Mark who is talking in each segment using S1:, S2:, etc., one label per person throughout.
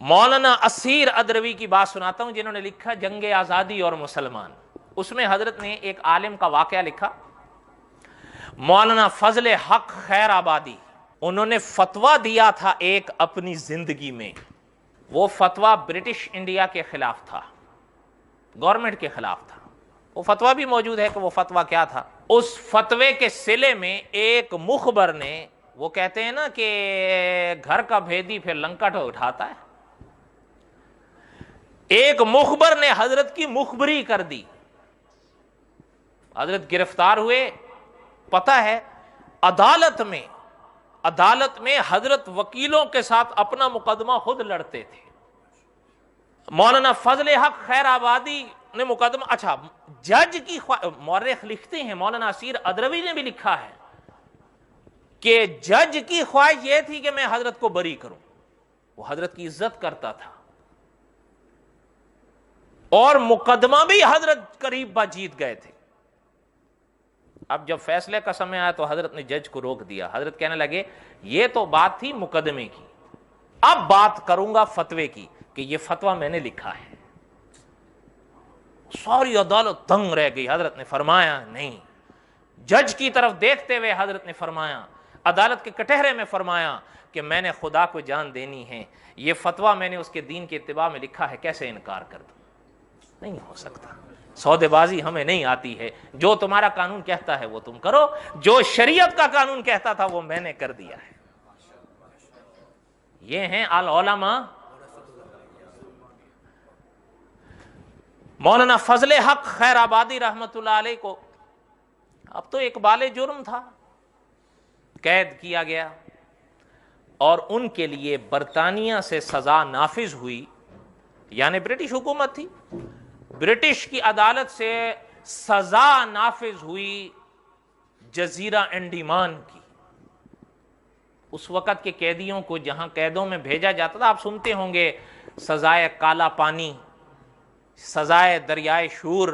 S1: مولانا اسیر ادروی کی بات سناتا ہوں، جنہوں نے لکھا جنگ آزادی اور مسلمان۔ اس میں حضرت نے ایک عالم کا واقعہ لکھا، مولانا فضل حق خیر آبادی، انہوں نے فتویٰ دیا تھا ایک اپنی زندگی میں۔ وہ فتویٰ برٹش انڈیا کے خلاف تھا، گورنمنٹ کے خلاف تھا۔ وہ فتویٰ بھی موجود ہے کہ وہ فتویٰ کیا تھا۔ اس فتوے کے صلے میں ایک مخبر نے، وہ کہتے ہیں نا کہ گھر کا بھیدی پھر لنکٹ اٹھاتا ہے، ایک مخبر نے حضرت کی مخبری کر دی۔ حضرت گرفتار ہوئے۔ پتہ ہے عدالت میں حضرت وکیلوں کے ساتھ اپنا مقدمہ خود لڑتے تھے۔ مولانا فضل حق خیر آبادی نے مقدمہ، اچھا جج کی مورخ لکھتے ہیں، مولانا اسیر ادروی نے بھی لکھا ہے کہ جج کی خواہش یہ تھی کہ میں حضرت کو بری کروں۔ وہ حضرت کی عزت کرتا تھا اور مقدمہ بھی حضرت قریب با جیت گئے تھے۔ اب جب فیصلے کا سمے آیا تو حضرت نے جج کو روک دیا۔ حضرت کہنے لگے یہ تو بات تھی مقدمے کی، اب بات کروں گا فتوے کی کہ یہ فتویٰ میں نے لکھا ہے۔ ساری عدالت دنگ رہ گئی۔ حضرت نے فرمایا نہیں، جج کی طرف دیکھتے ہوئے حضرت نے فرمایا، عدالت کے کٹہرے میں فرمایا کہ میں نے خدا کو جان دینی ہے، یہ فتویٰ میں نے اس کے دین کے اتباع میں لکھا ہے، کیسے انکار کر دوں؟ نہیں ہو سکتا۔ سودے بازی ہمیں نہیں آتی ہے، جو تمہارا قانون کہتا ہے وہ تم کرو، جو شریعت کا قانون کہتا تھا وہ میں نے کر دیا ہے۔ یہ ہیں العلماء۔ مولانا فضل حق خیر آبادی رحمت اللہ علیہ کو اب تو اقبال جرم تھا، قید کیا گیا اور ان کے لیے برطانیہ سے سزا نافذ ہوئی، یعنی برٹش حکومت تھی، برٹش کی عدالت سے سزا نافذ ہوئی جزیرہ انڈیمان کی۔ اس وقت کے قیدیوں کو جہاں قیدوں میں بھیجا جاتا تھا، آپ سنتے ہوں گے سزائے کالا پانی، سزائے دریائے شور،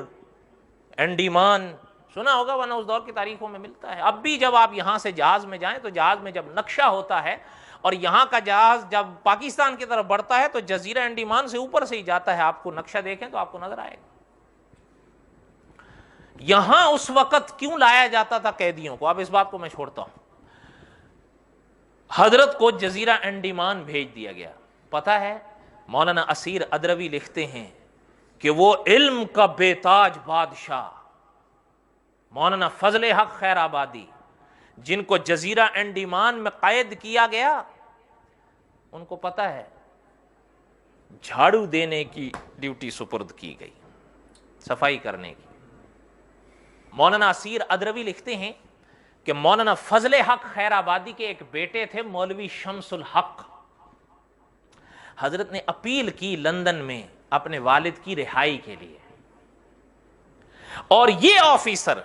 S1: انڈیمان سنا ہوگا، ورنہ اس دور کی تاریخوں میں ملتا ہے۔ اب بھی جب آپ یہاں سے جہاز میں جائیں تو جہاز میں جب نقشہ ہوتا ہے اور یہاں کا جہاز جب پاکستان کی طرف بڑھتا ہے تو جزیرہ انڈیمان سے اوپر سے ہی جاتا ہے، آپ کو نقشہ دیکھیں تو آپ کو نظر آئے گا۔ یہاں اس وقت کیوں لایا جاتا تھا قیدیوں کو، اب اس بات کو میں چھوڑتا ہوں۔ حضرت کو جزیرہ انڈیمان بھیج دیا گیا۔ پتہ ہے مولانا اسیر ادروی لکھتے ہیں کہ وہ علم کا بے تاج بادشاہ مولانا فضل حق خیر آبادی، جن کو جزیرہ انڈیمان میں قید کیا گیا، ان کو پتہ ہے جھاڑو دینے کی ڈیوٹی سپرد کی گئی، صفائی کرنے کی۔ مولانا اسیر ادروی لکھتے ہیں کہ مولانا فضل حق خیر آبادی کے ایک بیٹے تھے مولوی شمس الحق۔ حضرت نے اپیل کی لندن میں اپنے والد کی رہائی کے لیے، اور یہ آفیسر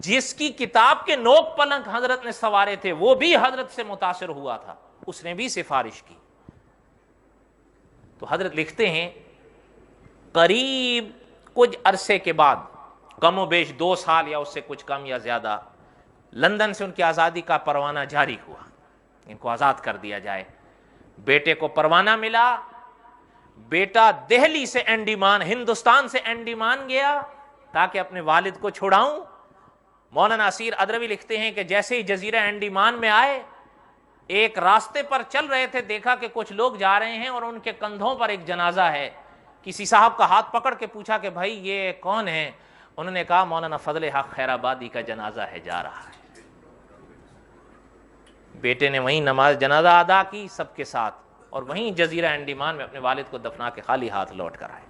S1: جس کی کتاب کے نوک پلنگ حضرت نے سنوارے تھے وہ بھی حضرت سے متاثر ہوا تھا، اس نے بھی سفارش کی۔ تو حضرت لکھتے ہیں قریب کچھ عرصے کے بعد، کم و بیش 2 سال یا اس سے کچھ کم یا زیادہ، لندن سے ان کی آزادی کا پروانہ جاری ہوا، ان کو آزاد کر دیا جائے۔ بیٹے کو پروانہ ملا، بیٹا دہلی سے انڈیمان، ہندوستان سے انڈیمان گیا تاکہ اپنے والد کو چھڑاؤں۔ مولانا اسیر ادروی لکھتے ہیں کہ جیسے ہی جزیرہ انڈیمان میں آئے، ایک راستے پر چل رہے تھے، دیکھا کہ کچھ لوگ جا رہے ہیں اور ان کے کندھوں پر ایک جنازہ ہے۔ کسی صاحب کا ہاتھ پکڑ کے پوچھا کہ بھائی یہ کون ہے؟ انہوں نے کہا مولانا فضل حق خیر آبادی کا جنازہ ہے، جا رہا ہے۔ بیٹے نے وہیں نماز جنازہ ادا کی سب کے ساتھ، اور وہیں جزیرہ انڈیمان میں اپنے والد کو دفنا کے خالی ہاتھ لوٹ کر آئے۔